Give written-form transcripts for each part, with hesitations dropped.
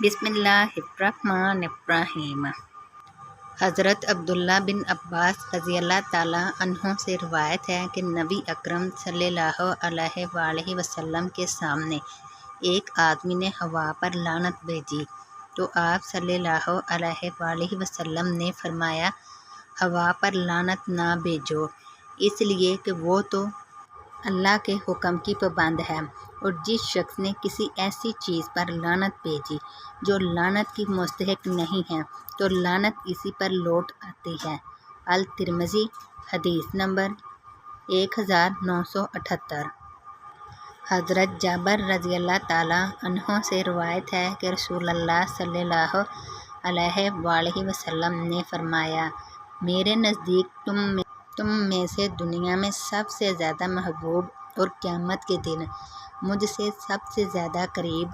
बिस्मिल्लाहिर्रहमानिर्रहीम। हज़रत अब्दुल्ला बिन अब्बास रज़ी अल्लाह ताला अन्हों से रिवायत है कि नबी अकरम सल्लल्लाहु अलैहि वसल्लम के सामने एक आदमी ने हवा पर लानत भेजी तो आप सल्लल्लाहु अलैहि वसल्लम ने फरमाया, हवा पर लानत ना भेजो, इसलिए कि वो तो अल्लाह के हुक्म की पाबंद है, और जिस शख्स ने किसी ऐसी चीज़ पर लानत भेजी जो लानत की मुस्तहिक नहीं है तो लानत इसी पर लौट आती है। अल तिरमिज़ी हदीस नंबर 1978। हज़रत जाबर रज़ी अल्लाह ताला अन्हों से रिवायत है कि रसूलुल्लाह सल्लल्लाहु अलैहि वसल्लम ने फरमाया, मेरे नज़दीक तुम में से दुनिया में सबसे ज़्यादा महबूब और क़यामत के दिन मुझसे सबसे ज़्यादा करीब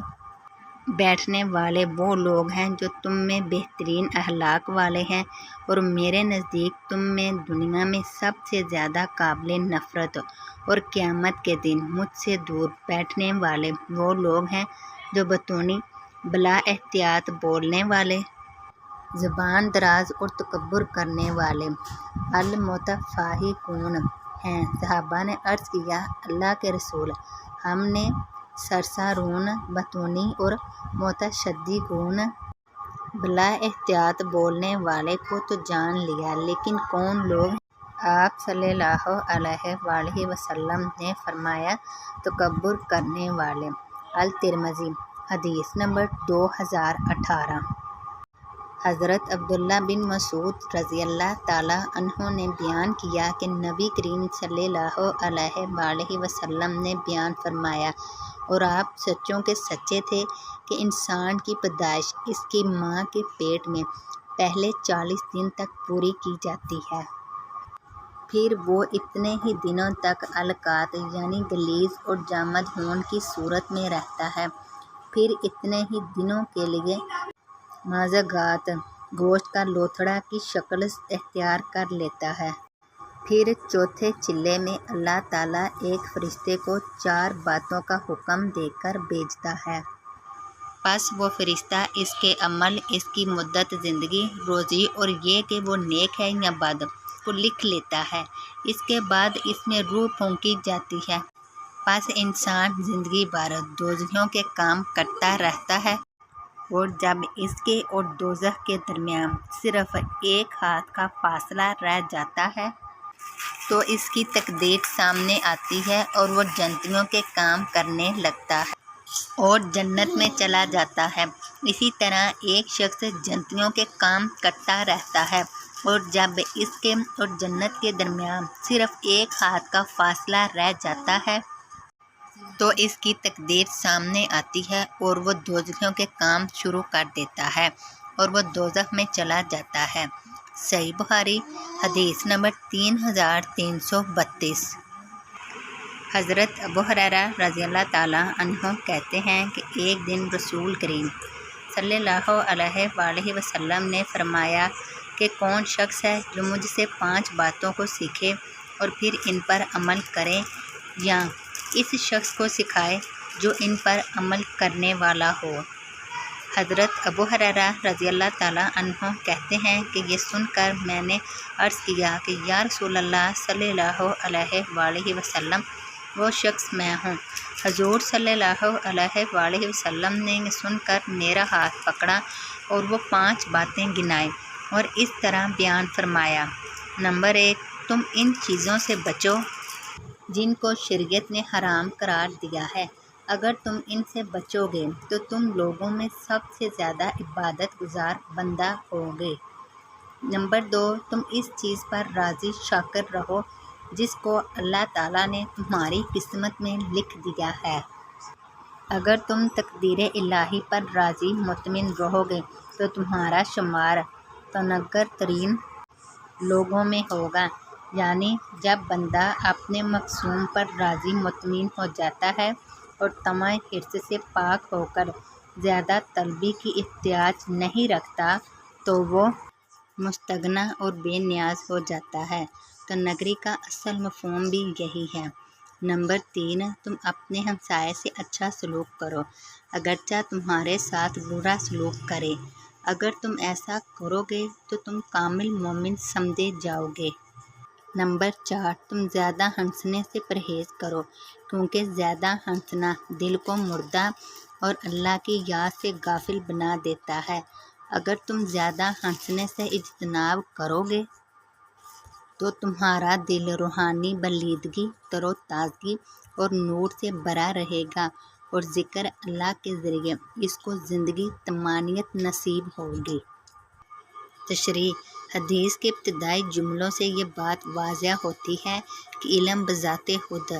बैठने वाले वो लोग हैं जो तुम में बेहतरीन अखलाक वाले हैं, और मेरे नज़दीक तुम में दुनिया में सबसे ज़्यादा काबिल नफ़रत और क़यामत के दिन मुझसे दूर बैठने वाले वो लोग हैं जो बतौनी बला एहतियात बोलने वाले, ज़बान दराज और तकब्बुर करने वाले अल-मुतफ़ाहिकून हैं। सहाबा ने अर्ज़ किया, अल्लाह के रसूल, हमने सरसारून, बतौनी और मुतशद्दिक़ून बला एहतियात बोलने वाले को तो जान लिया, लेकिन कौन लोग? आप सल्लल्लाहु अलैहि वसल्लम ने फरमाया, तकब्बुर करने वाले। अल तिरमिज़ी हदीस नंबर 2018। हज़रत अब्दुल्ला बिन मसूद रज़ी अल्लाह ताला अन्हों ने बयान किया कि नबी करीम सल्लल्लाहु अलैहि वसल्लम ने बयान फरमाया, और आप सच्चों के सच्चे थे कि इंसान की पैदाइश इसकी माँ के पेट में पहले 40 दिन तक पूरी की जाती है, फिर वो इतने ही दिनों तक अलकात यानी गलीज़ और जामद होने की सूरत में रहता है, फिर इतने ही दिनों के लिए माज़गात गोश्त का लोथड़ा की शक्ल इख्तियार कर लेता है। फिर चौथे चिल्ले में अल्लाह ताला एक फरिश्ते को 4 बातों का हुक्म देकर भेजता है। बस वो फरिश्ता इसके अमल, इसकी मुद्दत ज़िंदगी, रोज़ी और ये कि वो नेक है या बद को लिख लेता है। इसके बाद इसमें रूह फूंकी जाती है। बस इंसान ज़िंदगी भर दोज़खियों के काम करता रहता है, और जब इसके और दोज़ख के दरमियान सिर्फ एक हाथ का फासला रह जाता है तो इसकी तकदीर सामने आती है और वो जन्नतियों के काम करने लगता है और जन्नत में चला जाता है। इसी तरह एक शख्स जन्नतियों के काम करता रहता है, और जब इसके और जन्नत के दरमियान सिर्फ एक हाथ का फासला रह जाता है तो इसकी तकदीर सामने आती है और वो दोज़खियों के काम शुरू कर देता है और वो दोज़ख में चला जाता है। सही बुखारी हदीस नंबर 3332। हज़रत अबू हुरैरा रज़ी अल्लाह ताला अन्हु कहते हैं कि एक दिन रसूल करीम सल्लल्लाहु अलैहि वसल्लम ने फरमाया कि कौन शख्स है जो मुझसे 5 बातों को सीखे और फिर इन पर अमल करे, या इस शख्स को सिखाए जो इन पर अमल करने वाला हो। हज़रत अबू हुरैरा रज़ी अल्लाह ताला अन्हु कहते हैं कि ये सुनकर मैंने अर्ज़ किया कि या रसूल अल्लाह सल्लल्लाहु अलैहि वसल्लम, वो शख्स मैं हूँ। हजूर सल्लल्लाहु अलैहि वसल्लम ने सुनकर मेरा हाथ पकड़ा और वो 5 बातें गिनाई और इस तरह बयान फरमाया। नंबर 1, तुम इन चीज़ों से बचो जिनको शरीयत ने हराम करार दिया है। अगर तुम इनसे बचोगे तो तुम लोगों में सबसे ज़्यादा इबादत गुजार बंदा होगे। नंबर 2, तुम इस चीज़ पर राज़ी शाकिर रहो जिसको अल्लाह ताला ने तुम्हारी किस्मत में लिख दिया है। अगर तुम तकदीर इलाही पर राज़ी मुतमिन रहोगे तो तुम्हारा शुमार तनग्गर तरीन लोगों में होगा, यानी जब बंदा अपने मकसूम पर राज़ी मुतमिन हो जाता है और तमा हिर्स से पाक होकर ज़्यादा तलबी की इख्तियाज नहीं रखता तो वो मुस्तगना और बेनियाज हो जाता है। तो नगरी का असल मफ़हूम भी यही है। نمبر 3، تم اپنے ہمسائے سے اچھا سلوک کرو اگرچہ تمہارے ساتھ برا سلوک کرے۔ اگر تم ایسا کرو گے تو تم کامل مومن سمجھے جاؤ گے۔ نمبر 4، تم زیادہ ہنسنے سے پرہیز کرو کیونکہ زیادہ ہنسنا دل کو مردہ اور اللہ کی یاد سے غافل بنا دیتا ہے۔ اگر تم زیادہ ہنسنے سے اجتناب کرو گے تو تمہارا دل روحانی بلیدگی، تر و تازگی اور نور سے بھرا رہے گا اور ذکر اللہ کے ذریعے اس کو زندگی طمانینت نصیب ہوگی۔ تشریح: حدیث کے ابتدائی جملوں سے یہ بات واضح ہوتی ہے کہ علم بذات خود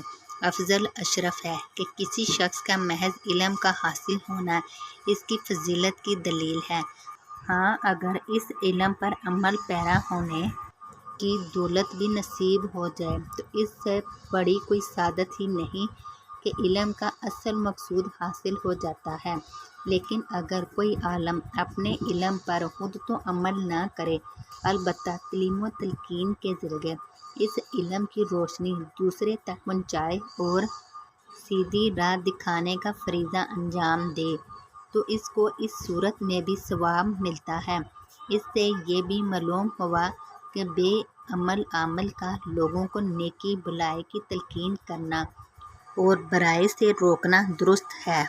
افضل اشرف ہے کہ کسی شخص کا محض علم کا حاصل ہونا اس کی فضیلت کی دلیل ہے۔ ہاں، اگر اس علم پر عمل پیرا ہونے کی دولت بھی نصیب ہو جائے تو اس سے بڑی کوئی سعادت ہی نہیں کہ علم کا اصل مقصود حاصل ہو جاتا ہے۔ لیکن اگر کوئی عالم اپنے علم پر خود تو عمل نہ کرے، البتہ تعلیم و تلقین کے ذریعے اس علم کی روشنی دوسرے تک پہنچائے اور سیدھی راہ دکھانے کا فریضہ انجام دے تو اس کو اس صورت میں بھی ثواب ملتا ہے۔ اس سے یہ بھی معلوم ہوا کہ بے عمل کا لوگوں کو نیکی بلائی کی تلقین کرنا اور برائی سے روکنا درست ہے۔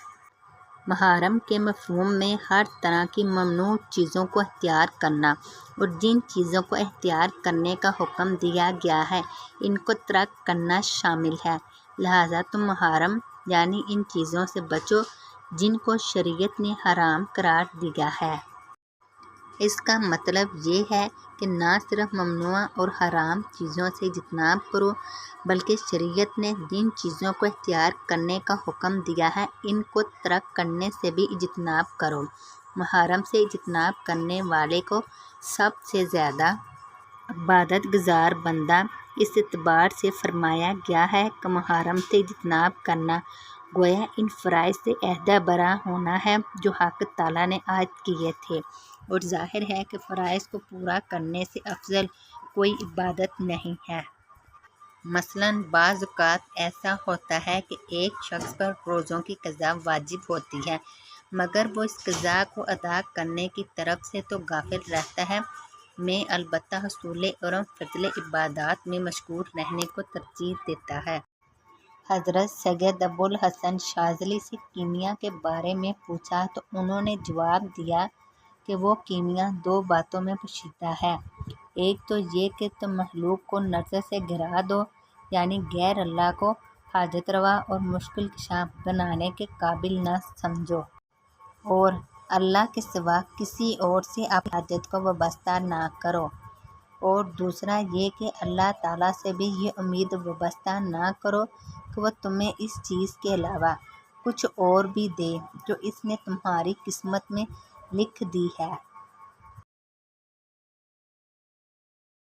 محرم کے مفہوم میں ہر طرح کی ممنوع چیزوں کو اختیار کرنا اور جن چیزوں کو اختیار کرنے کا حکم دیا گیا ہے ان کو ترک کرنا شامل ہے۔ لہٰذا تم محرم یعنی ان چیزوں سے بچو جن کو شریعت نے حرام قرار دیا ہے۔ اس کا مطلب یہ ہے کہ نہ صرف ممنوع اور حرام چیزوں سے اجتناب کرو بلکہ شریعت نے جن چیزوں کو اختیار کرنے کا حکم دیا ہے ان کو ترک کرنے سے بھی اجتناب کرو۔ محرم سے اجتناب کرنے والے کو سب سے زیادہ عبادت گزار بندہ اس اعتبار سے فرمایا گیا ہے کہ محرم سے اجتناب کرنا گویا ان فرائض سے عہدہ برا ہونا ہے جو حق تعالیٰ نے عائد کیے تھے، اور ظاہر ہے کہ فرائض کو پورا کرنے سے افضل کوئی عبادت نہیں ہے۔ مثلاً بعض اوقات ایسا ہوتا ہے کہ ایک شخص پر روزوں کی قضا واجب ہوتی ہے مگر وہ اس قضا کو ادا کرنے کی طرف سے تو غافل رہتا ہے میں البتہ حصول اور فضل عبادات میں مشغول رہنے کو ترجیح دیتا ہے۔ حضرت سید ابوالحسن شاذلی سے کیمیا کے بارے میں پوچھا تو انہوں نے جواب دیا کہ وہ کیمیا دو باتوں میں پوشیدہ ہے، ایک تو یہ کہ تم مخلوق کو نظر سے گرا دو یعنی غیر اللہ کو حاجت روا اور مشکل کشا بنانے کے قابل نہ سمجھو، اور اللہ کے سوا کسی اور سے اپنی حاجت کو وابستہ نہ کرو، اور دوسرا یہ کہ اللہ تعالیٰ سے بھی یہ امید وابستہ نہ کرو کہ وہ تمہیں اس چیز کے علاوہ کچھ اور بھی دے جو اس نے تمہاری قسمت میں لکھ دی ہے۔